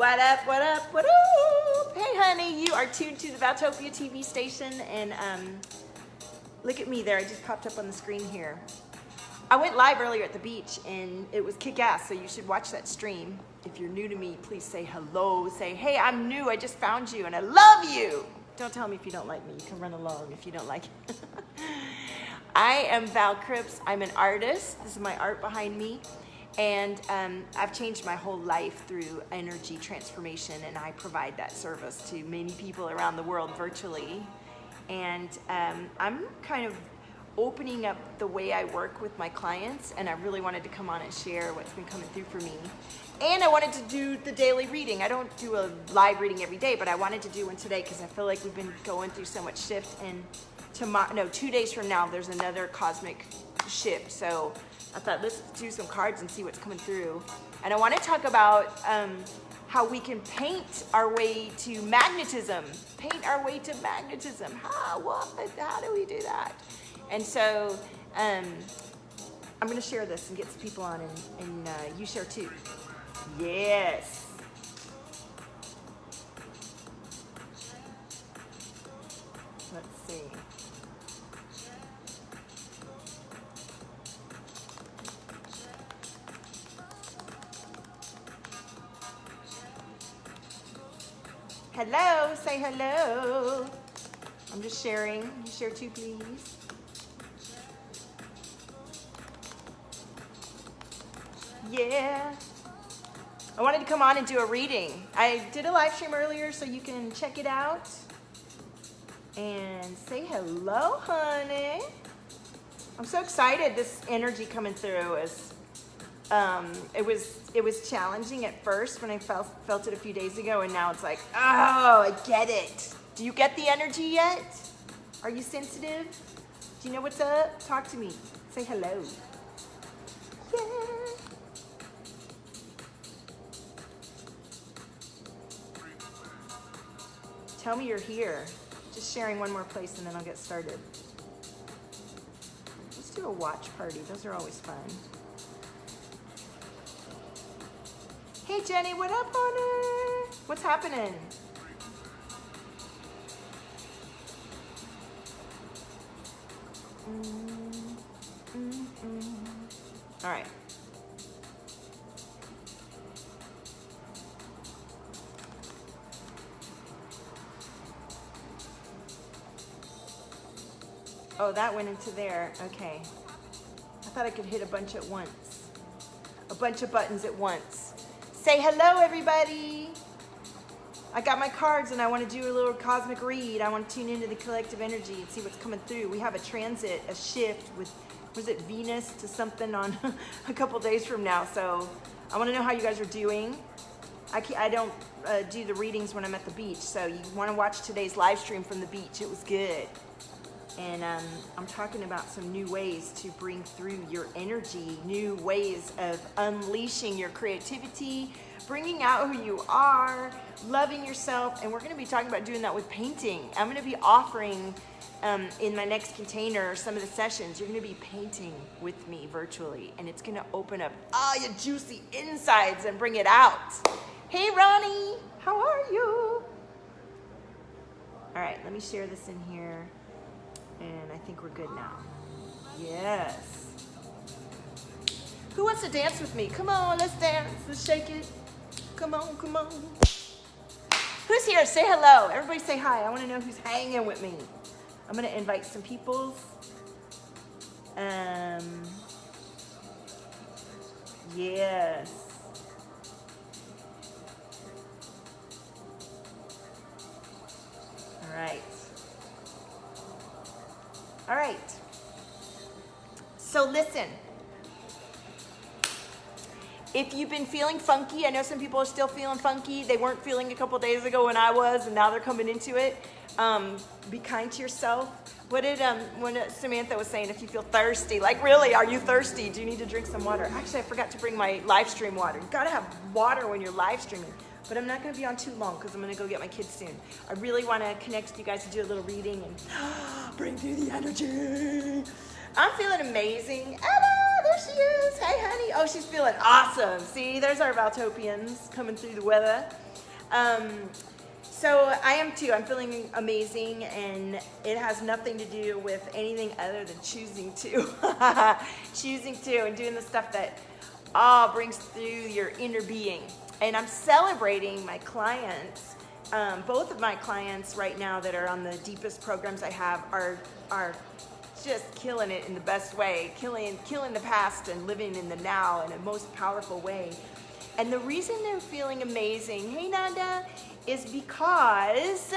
What up, what up, what up? Hey honey, you are tuned to the Valtopia TV station, and look at me there, I just popped up on the screen here. I went live earlier at the beach and it was kick-ass, so you should watch that stream. If you're new to me, please say hello, say, hey, I'm new, I just found you and I love you. Don't tell me if you don't like me, you can run along if you don't like it. I am Val Cripps, I'm an artist, this is my art behind me. And I've changed my whole life through energy transformation, and I provide that service to many people around the world virtually. And I'm kind of opening up the way I work with my clients, and I really wanted to come on and share what's been coming through for me. And I wanted to do the daily reading. I don't do a live reading every day, but I wanted to do one today because I feel like we've been going through so much shift, and tomorrow, no, 2 days from now, there's another cosmic shift. So I thought, let's do some cards and see what's coming through. And I want to talk about how we can paint our way to magnetism. Paint our way to magnetism. How do we do that? And so I'm going to share this and get some people on, and you share too. Yes. Let's see. Hello, say hello. I'm just sharing. You share too, please. Yeah. I wanted to come on and do a reading. I did a live stream earlier, so you can check it out. And say hello, honey. I'm so excited. This energy coming through is it was challenging at first when I felt it a few days ago, and now it's like, oh, I get it. Do you get the energy yet? Are you sensitive? Do you know what's up? Talk to me. Say hello. Yeah. Tell me you're here. Just sharing one more place and then I'll get started. Let's do a watch party. Those are always fun. Hey Jenny, what up, honey? What's happening? All right. Oh, that went into there. Okay. I thought I could hit a bunch at once. A bunch of buttons at once. Say hello, everybody. I got my cards and I want to do a little cosmic read. I want to tune into the collective energy and see what's coming through. We have a transit, a shift with, was it Venus to something on a couple days from now. So I want to know how you guys are doing. I don't do the readings when I'm at the beach. So you want to watch today's live stream from the beach. It was good. And I'm talking about some new ways to bring through your energy, new ways of unleashing your creativity, bringing out who you are, loving yourself. And we're going to be talking about doing that with painting. I'm going to be offering in my next container some of the sessions. You're going to be painting with me virtually, and it's going to open up all your juicy insides and bring it out. Hey, Ronnie, how are you? All right, let me share this in here. And I think we're good now. Yes. Who wants to dance with me? Come on, let's dance. Let's shake it. Come on, come on. Who's here? Say hello. Everybody say hi. I want to know who's hanging with me. I'm going to invite some people. Yes. All right. All right, so listen, if you've been feeling funky, I know some people are still feeling funky. They weren't feeling a couple days ago when I was, and now they're coming into it. Be kind to yourself. What Samantha was saying, if you feel thirsty, like really, are you thirsty? Do you need to drink some water? Actually, I forgot to bring my live stream water. You gotta have water when you're live streaming. But I'm not going to be on too long because I'm going to go get my kids soon. I really want to connect with you guys and do a little reading and bring through the energy. I'm feeling amazing. Ella, there she is. Hey, honey. Oh, she's feeling awesome. See, there's our Valtopians coming through the weather. So I am too. I'm feeling amazing, and it has nothing to do with anything other than choosing to. Choosing to and doing the stuff that brings through your inner being. And I'm celebrating my clients. Both of my clients right now that are on the deepest programs I have are just killing it in the best way, killing the past and living in the now in a most powerful way. And the reason they're feeling amazing, hey Nanda, is because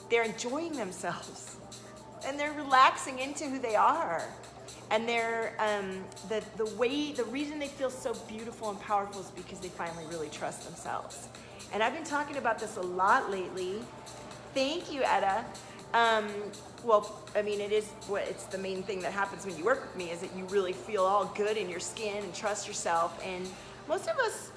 they're enjoying themselves and they're relaxing into who they are. And they're the reason they feel so beautiful and powerful is because they finally really trust themselves. And I've been talking about this a lot lately. Thank you, Etta. Well, I mean, it's the main thing that happens when you work with me is that you really feel all good in your skin and trust yourself. And most of us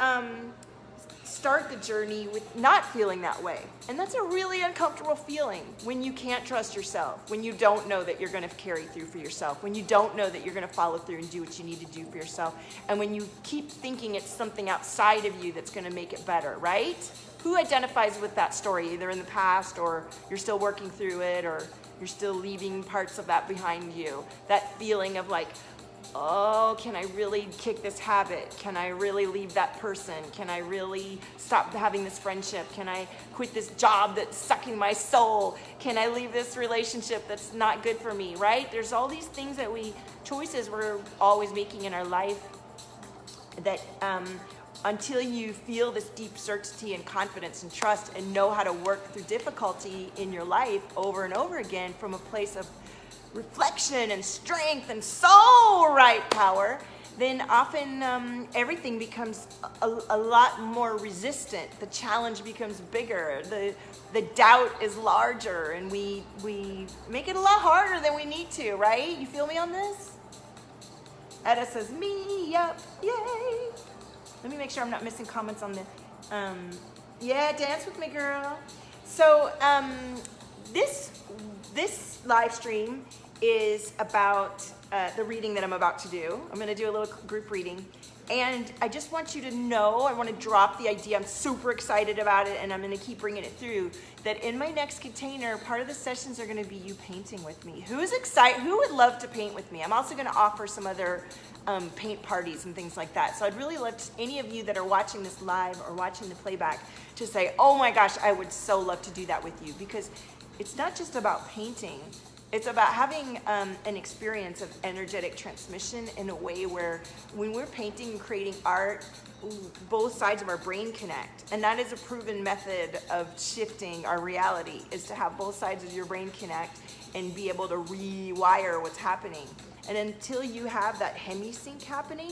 start the journey with not feeling that way. And that's a really uncomfortable feeling when you can't trust yourself, when you don't know that you're going to carry through for yourself, when you don't know that you're going to follow through and do what you need to do for yourself, and when you keep thinking it's something outside of you that's going to make it better, right? Who identifies with that story, either in the past or you're still working through it or you're still leaving parts of that behind you? That feeling of like, oh, can I really kick this habit? Can I really leave that person? Can I really stop having this friendship? Can I quit this job that's sucking my soul? Can I leave this relationship that's not good for me, right? There's all these things that choices we're always making in our life that until you feel this deep certainty and confidence and trust and know how to work through difficulty in your life over and over again from a place of reflection and strength and soul right power, then often everything becomes a lot more resistant. The challenge becomes bigger. The doubt is larger, and we make it a lot harder than we need to, right? You feel me on this? Etta says, me up, yay. Let me make sure I'm not missing comments on the, yeah, dance with me, girl. So this live stream is about the reading that I'm about to do. I'm going to do a little group reading. And I just want you to know, I want to drop the idea, I'm super excited about it, and I'm going to keep bringing it through, that in my next container, part of the sessions are going to be you painting with me. Who's excited? Who would love to paint with me? I'm also going to offer some other paint parties and things like that. So I'd really love any of you that are watching this live or watching the playback to say, oh my gosh, I would so love to do that with you, because it's not just about painting. It's about having an experience of energetic transmission in a way where when we're painting and creating art, both sides of our brain connect. And that is a proven method of shifting our reality, is to have both sides of your brain connect and be able to rewire what's happening. And until you have that hemisync happening,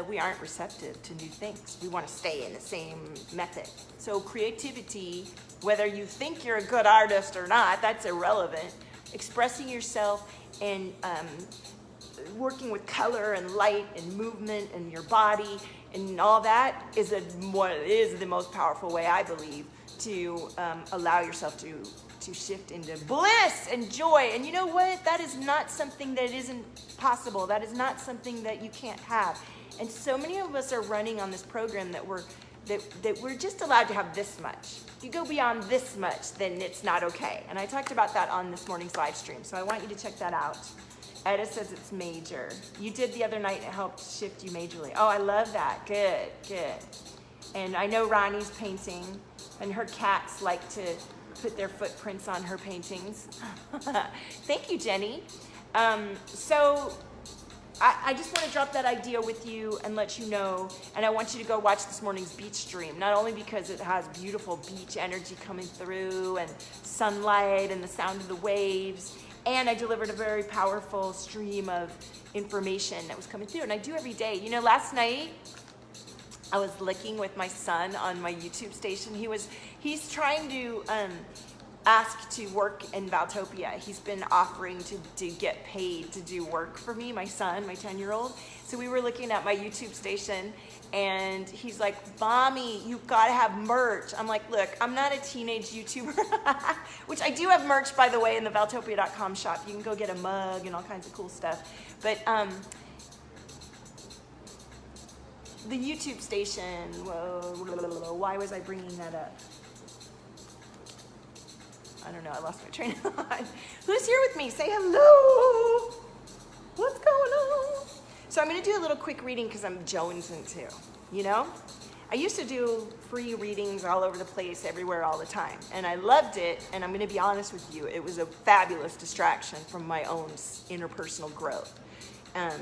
we aren't receptive to new things. We want to stay in the same method. So creativity, whether you think you're a good artist or not, that's irrelevant. Expressing yourself and working with color and light and movement and your body and all that is the most powerful way, I believe, to allow yourself to shift into bliss and joy. And you know what? That is not something that isn't possible. That is not something that you can't have. And so many of us are running on this program that we're just allowed to have this much. If you go beyond this much, then it's not okay. And I talked about that on this morning's live stream, so I want you to check that out. Etta says it's major. You did the other night, and it helped shift you majorly. Oh, I love that. Good, good. And I know Ronnie's painting, and her cats like to put their footprints on her paintings. Thank you, Jenny. So I just want to drop that idea with you and let you know, and I want you to go watch this morning's beach stream, not only because it has beautiful beach energy coming through and sunlight and the sound of the waves, and I delivered a very powerful stream of information that was coming through, and I do every day. You know, last night I was licking with my son on my YouTube station. He's trying to asked to work in Valtopia. He's been offering to get paid to do work for me, my son, my 10-year-old. So we were looking at my YouTube station, and he's like, Mommy, you've got to have merch. I'm like, look, I'm not a teenage YouTuber, which I do have merch, by the way, in the Valtopia.com shop. You can go get a mug and all kinds of cool stuff. But the YouTube station. Whoa, why was I bringing that up? I don't know, I lost my train of thought. Who's here with me? Say hello. What's going on? So I'm gonna do a little quick reading because I'm jonesing too, you know? I used to do free readings all over the place, everywhere, all the time. And I loved it, and I'm gonna be honest with you, it was a fabulous distraction from my own interpersonal growth.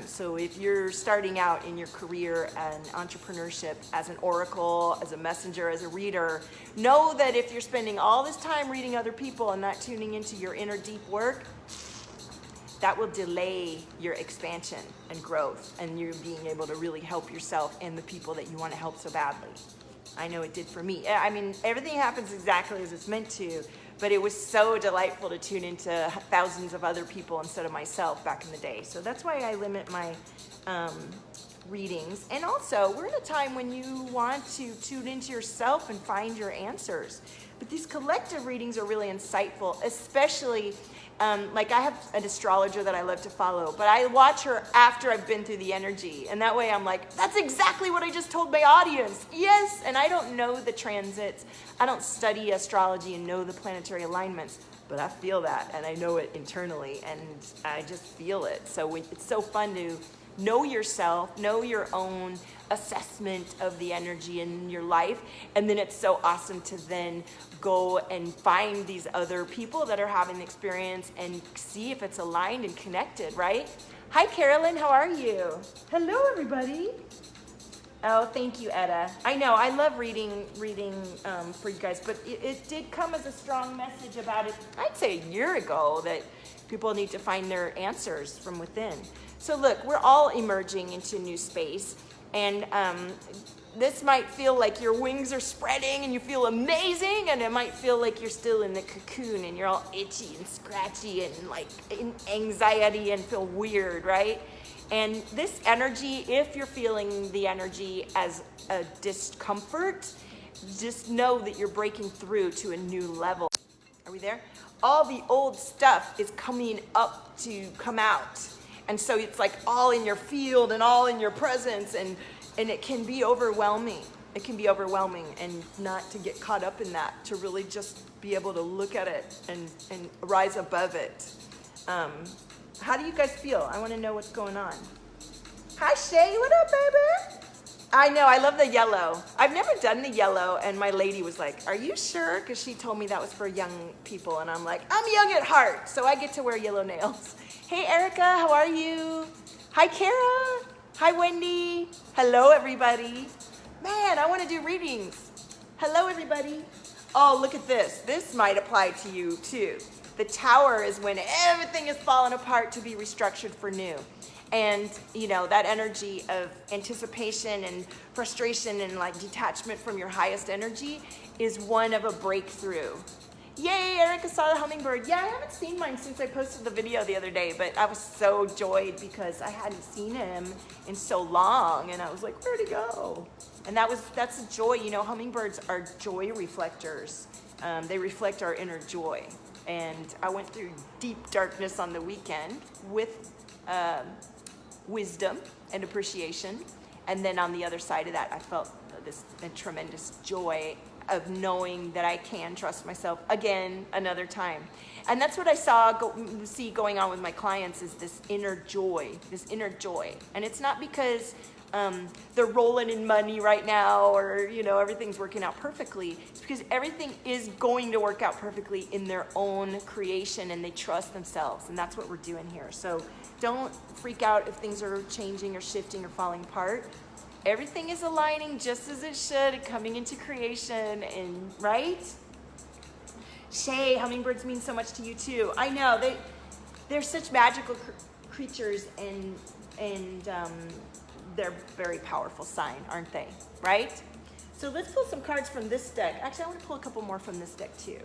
So if you're starting out in your career and entrepreneurship as an oracle, as a messenger, as a reader, know that if you're spending all this time reading other people and not tuning into your inner deep work, that will delay your expansion and growth and you being able to really help yourself and the people that you want to help so badly. I know it did for me. I mean, everything happens exactly as it's meant to, but it was so delightful to tune into thousands of other people instead of myself back in the day. So that's why I limit my readings. And also, we're in a time when you want to tune into yourself and find your answers. But these collective readings are really insightful, especially like I have an astrologer that I love to follow, but I watch her after I've been through the energy. And that way I'm like, that's exactly what I just told my audience. Yes. And I don't know the transits. I don't study astrology and know the planetary alignments, but I feel that and I know it internally and I just feel it. So it's so fun to know yourself, know your own assessment of the energy in your life. And then it's so awesome to then go and find these other people that are having the experience and see if it's aligned and connected, right? Hi, Carolyn, how are you? Hello, everybody. Oh, thank you, Etta. I know, I love reading for you guys, but it did come as a strong message about it, I'd say a year ago, that people need to find their answers from within. So look, we're all emerging into new space, and this might feel like your wings are spreading and you feel amazing, and it might feel like you're still in the cocoon and you're all itchy and scratchy and like in anxiety and feel weird, right? And this energy, if you're feeling the energy as a discomfort, just know that you're breaking through to a new level. Are we there? All the old stuff is coming up to come out. And so it's like all in your field and all in your presence, and it can be overwhelming. It can be overwhelming, and not to get caught up in that, to really just be able to look at it and rise above it. How do you guys feel? I want to know what's going on. Hi, Shay. What up, baby? I know. I love the yellow. I've never done the yellow, and my lady was like, are you sure? Because she told me that was for young people, and I'm like, I'm young at heart, so I get to wear yellow nails. Hey, Erica, how are you? Hi, Kara. Hi, Wendy. Hello, everybody. Man, I want to do readings. Hello, everybody. Oh, look at this. This might apply to you, too. The Tower is when everything is falling apart to be restructured for new. And, you know, that energy of anticipation and frustration and, like, detachment from your highest energy is one of a breakthrough. Yay, Erica saw the hummingbird. Yeah, I haven't seen mine since I posted the video the other day, but I was so joyed because I hadn't seen him in so long, and I was like, where'd he go? And that's a joy. You know, hummingbirds are joy reflectors. They reflect our inner joy. And I went through deep darkness on the weekend with wisdom and appreciation. And then on the other side of that, I felt this tremendous joy of knowing that I can trust myself again another time. And that's what I see going on with my clients, is this inner joy. And it's not because they're rolling in money right now, or, you know, everything's working out perfectly. It's because everything is going to work out perfectly in their own creation, and they trust themselves. And that's what we're doing here. So don't freak out if things are changing or shifting or falling apart. Everything is aligning just as it should, coming into creation, and right? Shay, hummingbirds mean so much to you too. I know, they're such magical creatures, and they're a very powerful sign, aren't they? Right? So let's pull some cards from this deck. Actually, I want to pull a couple more from this deck too.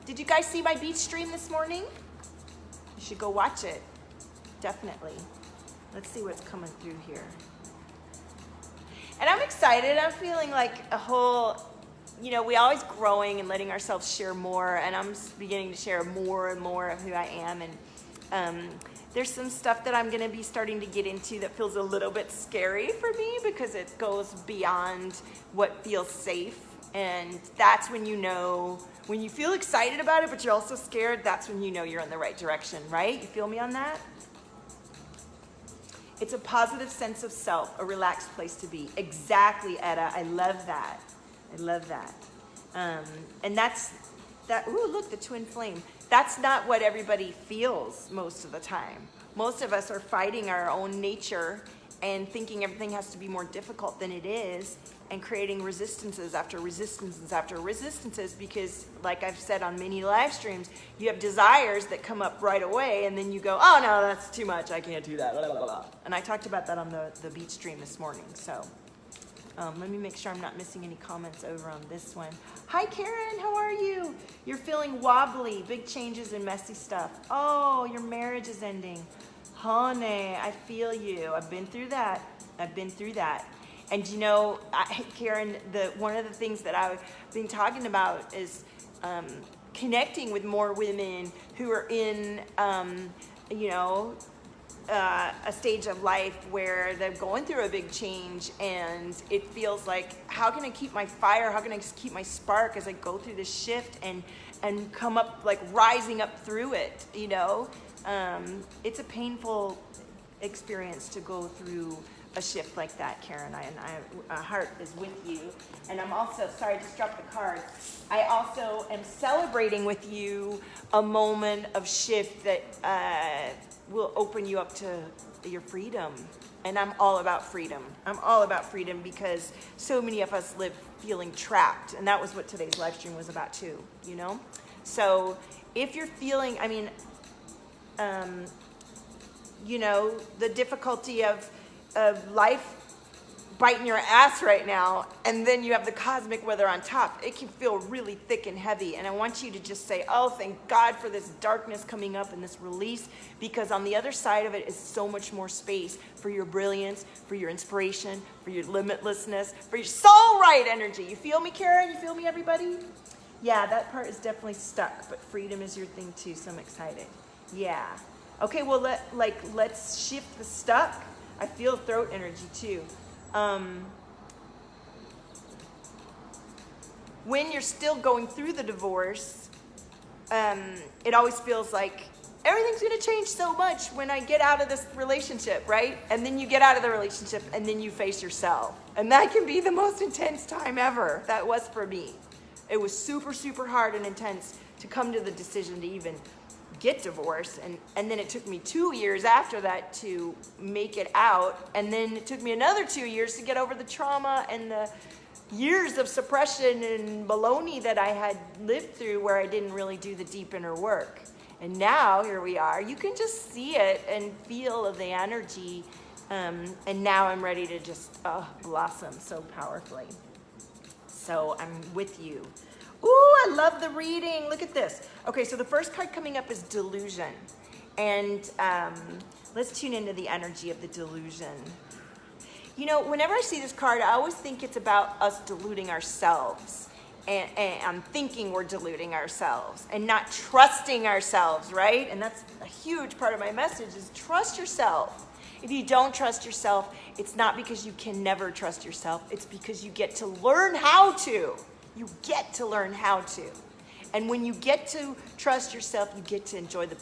Did you guys see my beach stream this morning? You should go watch it. Definitely. Let's see what's coming through here. And I'm excited. I'm feeling like a whole, you know, we always growing and letting ourselves share more. And I'm beginning to share more and more of who I am. And There's some stuff that I'm going to be starting to get into that feels a little bit scary for me because it goes beyond what feels safe. And that's when you know, when you feel excited about it, but you're also scared, that's when you know you're in the right direction, right? You feel me on that? It's a positive sense of self, a relaxed place to be. Exactly, Etta. I love that. I love that. And that's that. Ooh, look, the twin flame. That's not what everybody feels most of the time. Most of us are fighting our own nature and thinking everything has to be more difficult than it is, and creating resistances after resistances after resistances because, like I've said on many live streams, you have desires that come up right away and then you go, oh no, that's too much, I can't do that, blah, blah, blah. And I talked about that on the beach stream this morning. So let me make sure I'm not missing any comments over on this one. Hi Karen, how are you? You're feeling wobbly, big changes and messy stuff. Oh, your marriage is ending. Honey, I feel you. I've been through that. I've been through that. And you know, Karen, one of the things that I've been talking about is connecting with more women who are in, you know, a stage of life where they're going through a big change, and it feels like, how can I keep my fire? How can I keep my spark as I go through this shift and come up, like rising up through it, you know? It's a painful experience to go through a shift like that, Karen. My heart is with you. And I'm also, sorry, I just dropped the card. I also am celebrating with you a moment of shift that will open you up to your freedom. And I'm all about freedom. I'm all about freedom because so many of us live feeling trapped. And that was what today's live stream was about too, you know? So if you're feeling, I mean, you know, the difficulty of life biting your ass right now, and then you have the cosmic weather on top, it can feel really thick and heavy. And I want you to just say, oh, thank God for this darkness coming up and this release, because on the other side of it is so much more space for your brilliance, for your inspiration, for your limitlessness, for your soul right energy. You feel me, Karen? You feel me, everybody? Yeah, that part is definitely stuck, but freedom is your thing too, so I'm excited. Yeah. Okay, well, let's shift the stuck. I feel throat energy too. When you're still going through the divorce, it always feels like everything's going to change so much when I get out of this relationship, right? And then you get out of the relationship and then you face yourself. And that can be the most intense time ever. That was for me. It was super, super hard and intense to come to the decision to even get divorced, and then it took me 2 years after that to make it out, and then it took me another 2 years to get over the trauma and the years of suppression and baloney that I had lived through where I didn't really do the deep inner work. And now here we are. You can just see it and feel the energy, and now I'm ready to just blossom so powerfully. So I'm with you. Ooh, I love the reading. Look at this. Okay, so the first card coming up is delusion. And let's tune into the energy of the delusion. You know, whenever I see this card, I always think it's about us deluding ourselves. And I'm thinking we're deluding ourselves and not trusting ourselves, right? And that's a huge part of my message is trust yourself. If you don't trust yourself, it's not because you can never trust yourself. It's because you get to learn how to. You get to learn how to. And when you get to trust yourself, you get to enjoy the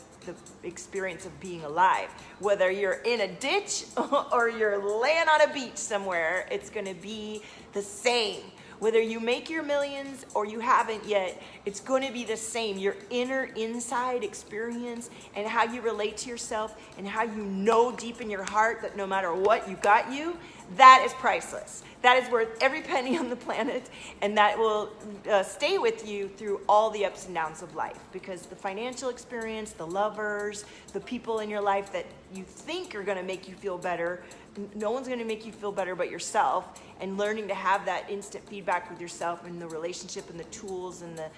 experience of being alive. Whether you're in a ditch or you're laying on a beach somewhere, it's going to be the same. Whether you make your millions or you haven't yet, it's going to be the same. Your inside experience and how you relate to yourself and how you know deep in your heart that no matter what, you got you, that is priceless. That is worth every penny on the planet, and that will stay with you through all the ups and downs of life, because the financial experience, the lovers, the people in your life that you think are going to make you feel better, no one's going to make you feel better but yourself. And learning to have that instant feedback with yourself and the relationship and the tools and the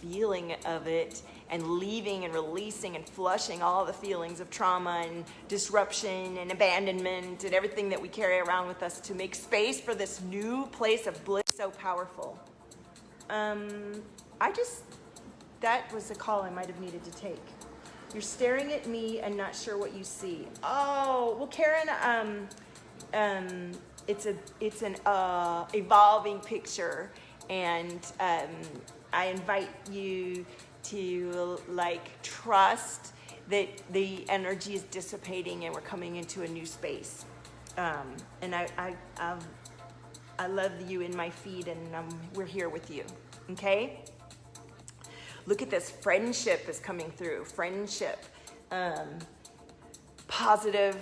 feeling of it, and leaving and releasing and flushing all the feelings of trauma and disruption and abandonment and everything that we carry around with us to make space for this new place of bliss. So powerful. That was a call I might have needed to take. You're staring at me and not sure what you see. Oh, well, Karen, it's an evolving picture, and I invite you to like trust that the energy is dissipating and we're coming into a new space. And I love you in my feed, and we're here with you. Okay. Look at this. Friendship is coming through. Friendship. Positive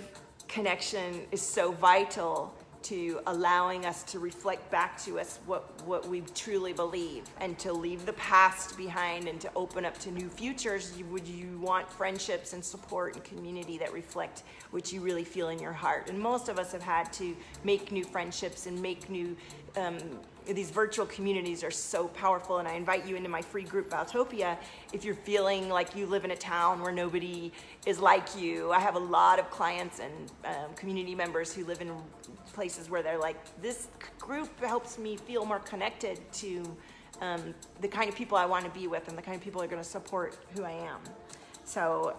connection is so vital to allowing us to reflect back to us what we truly believe, and to leave the past behind and to open up to new futures. You want friendships and support and community that reflect what you really feel in your heart. And most of us have had to make new friendships and make new these virtual communities are so powerful, and I invite you into my free group, Valtopia, if you're feeling like you live in a town where nobody is like you. I have a lot of clients and community members who live in places where they're like, this group helps me feel more connected to the kind of people I want to be with and the kind of people that are going to support who I am. So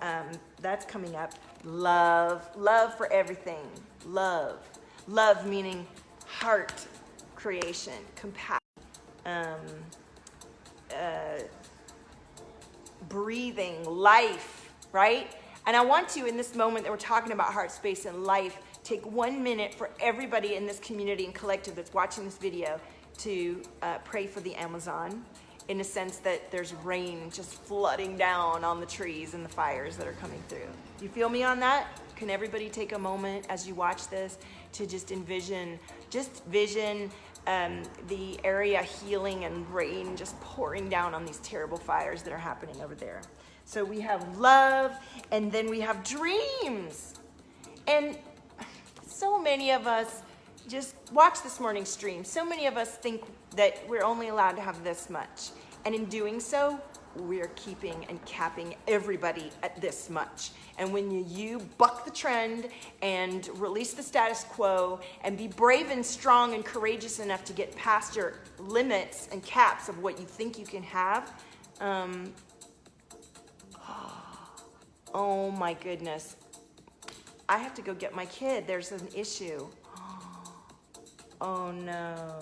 that's coming up. Love for everything. Love meaning heart creation, compassion, breathing, life, right? And I want to, in this moment that we're talking about heart space and life, take 1 minute for everybody in this community and collective that's watching this video to pray for the Amazon, in a sense that there's rain just flooding down on the trees and the fires that are coming through. You feel me on that? Can everybody take a moment as you watch this to just vision the area healing and rain just pouring down on these terrible fires that are happening over there. So we have love, and then we have dreams. And so many of us, just watch this morning's stream, so many of us think that we're only allowed to have this much. And in doing so, we're keeping and capping everybody at this much. And when you buck the trend and release the status quo and be brave and strong and courageous enough to get past your limits and caps of what you think you can have, oh my goodness, I have to go get my kid. There's an issue. Oh no.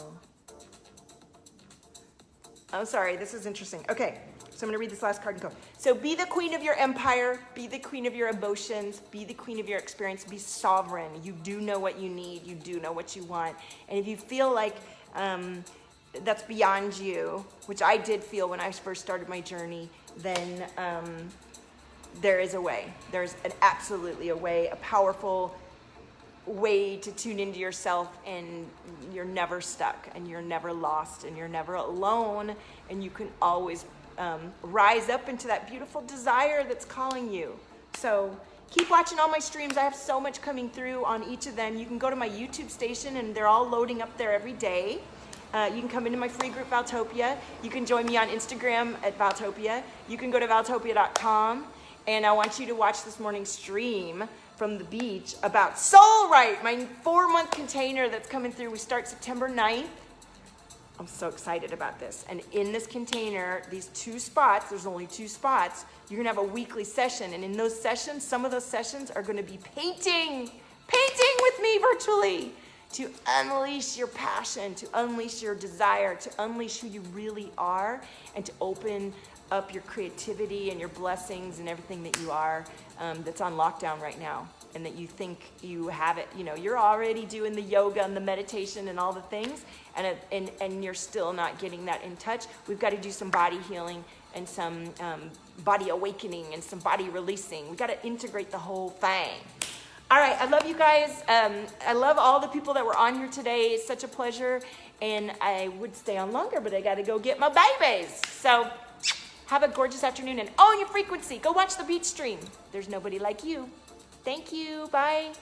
I'm sorry, this is interesting. Okay. So I'm going to read this last card and go. So be the queen of your empire. Be the queen of your emotions. Be the queen of your experience. Be sovereign. You do know what you need. You do know what you want. And if you feel like that's beyond you, which I did feel when I first started my journey, then there is a way. There's absolutely a way, a powerful way to tune into yourself, and you're never stuck, and you're never lost, and you're never alone, and you can always rise up into that beautiful desire that's calling you. So keep watching all my streams. I have so much coming through on each of them. You can go to my YouTube station, and they're all loading up there every day. You can come into my free group, Valtopia. You can join me on Instagram at Valtopia. You can go to valtopia.com, and I want you to watch this morning's stream from the beach about Soul Right, my 4-month container that's coming through. We start September 9th. I'm so excited about this. And in this container, these 2 spots, there's only 2 spots, you're gonna have a weekly session. And in those sessions, some of those sessions are gonna be painting with me virtually, to unleash your passion, to unleash your desire, to unleash who you really are, and to open up your creativity and your blessings and everything that you are, that's on lockdown right now. And that you think you have it, you're already doing the yoga and the meditation and all the things, and you're still not getting that in touch. We've got to do some body healing and some body awakening and some body releasing. We got to integrate the whole thing. All right, I love you guys. I love all the people that were on here today. It's such a pleasure, and I would stay on longer, but I got to go get my babies. So have a gorgeous afternoon, and own your frequency. Go watch the beach stream. There's nobody like you. Thank you. Bye.